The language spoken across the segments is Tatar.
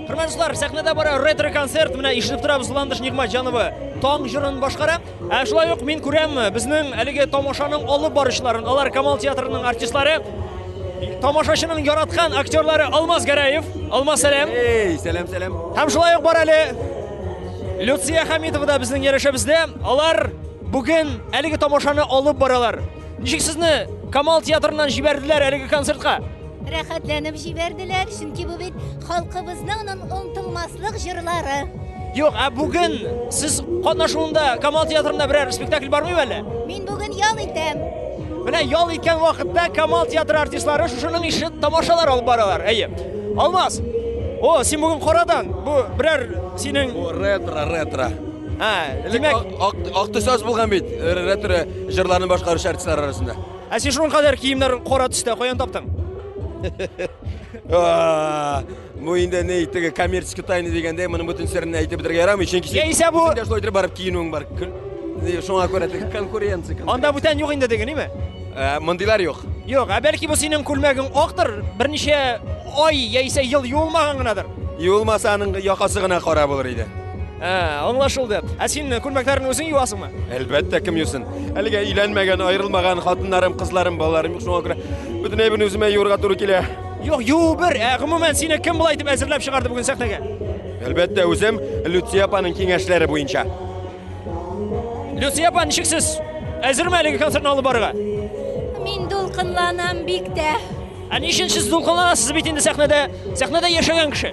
Hurmatlilar, sahnada bor retro konsert bilan ishilib turamiz. Zulandish Nigmatjonova tong jirini boshqara. Shulay yo'q, men ko'ram bizning haligi tomoshaning olib borishlarini. Ular Kamol teatrining artistlari, tomoshachining yaratgan aktyorlari Almaz Garayev. Almaz salam. Ey, salam. Ham shulay yo'q bor hali Lyutsiya Hamidova da bizning yarasha bizda. Ular bugun haligi tomoshani olib boralar. Nishik sizni Kamol teatridan jiberdilar haligi konsertga? Rahatlanib jiberdiler çünkü bu bit halkımızın unutulmazlık jırları. Yo'q, bugun siz qatnashuvda Kamol teatrida biror spektakl bormi valla? Men bugün yol etem. Mana yol etgan vaqtda Kamol teatri artistlari shuning ishi tomoshalar olib boralar. Ey. Almaz. O, sen bugun qoradan bu biror sening Retro. ha, demak, Oqtisoz bo'lgan bit. Retro jurlarni boshqarish artistlar arasida. sen shunga qadar kiyimlar qora tusda qo'yan topding. Bu endi neytiga kommersiya tayini deganda buni butun sirrini aytib bitirga yaramay, chunki sen Esa bu o'tirib borib kiyinuing bor. Shunga ko'ra konkurensiya. onda butan yo'q endi deganingmi? Mundilar yo'q. Yo'q, balki bu sening kulmaging oqdir, bir necha oy yeysa yil yuvilmaganidir. Yuvilmasaning yoqasigina qora bo'lar edi. Ha, anglashildi. Sen kulmaklarini o'zing yuvasizmi? Albatta, kim yusin. Haliga uylanmagan, ayrilmagan xotinlarim, qizlarim, bolalarim shunga ko'ra butunay buni o'zimga yo'rg'a to'g'ri kelar. Yo'q, bir. Umuman seni kim bo'lay deb azirlab chiqardi bugun sahnaga? Albatta, o'zim Lutsiyapaning kengashlari bo'yicha. Lutsiyapa nishiksiz azirmi haligi konsertni olib borga? Men dolqinlanam bikde. Ani ishin siz to'lqinlanasiz bit endi sahnada yashagan kishi.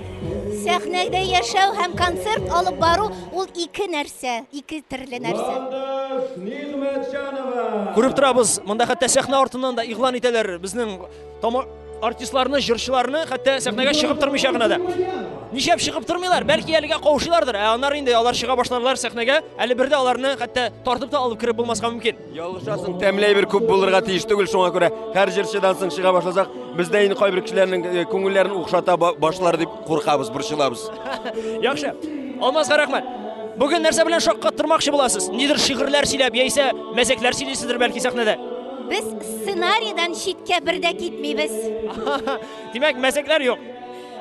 Sahnada yaşav hem konsert alıp baru ol iki narsa, iki türlü narsa. Ko'rib turamiz, bunda hatto sahna ortidan da e'lon etalar bizning artistlarni, jurchilarni hatto sahnaga chiqib turmishag'inada. Nishab chiqib turmaylar, balki haliga qovushilardir. Onlar endi ular chiqa boshladilar sahnaga, hali birda ularni hatto tortib da olib kirib bo'lmaska mumkin. Yolg'ishasing tamlay bir ko'p bo'lirga tegishli tugul, shunga ko'ra har jirchidan so'ng chiqa boshlasak, bizda endi qo'y bir kishilarning ko'ngillarini o'xshata boshlar deb qo'rqamiz, burishilamiz. Yaxshi. Olmazga rahmat. Bugun narsa bilan shoqqa turmoqchi bo'lasiz. Nidir shi'rlar silab, yeysa mazaklar silaysizdir balki sahnada. Biz ssenariydan şitke birde gitmeybiz. Demak, mazaklar yo'q.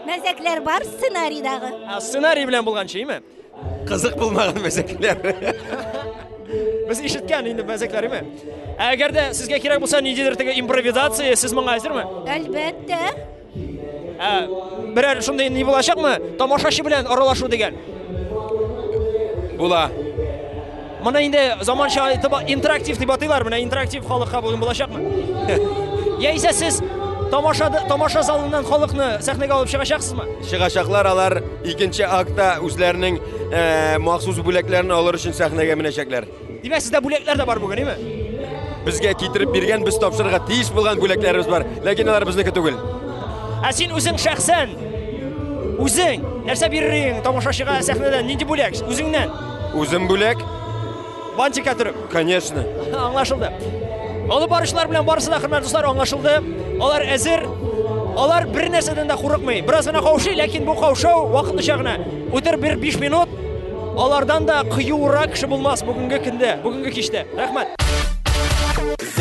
Mazaklar var ssenariydagi. Ssenariy bilan bo'lgan şeymi? Qiziq bo'lmagan mazaklar. Biz eshitgan endi mazaklarimi? Agarda sizga kerak bo'lsa, nidir improvizatsiya siz menga aytdirmi? Albatta. Biror shunday ne bo'lashaqmi? Tomoshachi bilan aralashuv degan. Bo'la. Mana endi zamoncha interaktiv deb ataylar, mana interaktiv xalqqa bugun bo'lashaqmi? Yeysa siz tomosha zalidan xalqni sahnaga olib chiqashaqsizmi? Chiqashaqlar alar ikkinchi aktda o'zlarining maxsus bo'laklarini olish uchun sahnaga minashaklar. Demak, sizda bo'laklar da bor bugun, mi? Bizga keltirib bergan, biz topshirig'a tegish bo'lgan bo'laklarimiz bor, lekin ular bizniki tugul. Sen o'zing shaxsan o'zing narsa bering tomoshachiga sahnadan nima bo'lak? O'zingdan. O'zim bo'lak? Banchika turib. Конечно. Anglashildi. Olib borishlar bilan borisida hurmatli do'stlar anglashildi. Ular azir, ular bir narsadan da qo'rqmay. Birozgina qovshay, lekin bu qovshuv vaqtinchagina. O'tir bir 5 minut. Ulardan da qiyuvroq kishi bo'lmas bugungi kunda, bugungi kishda. Rahmat.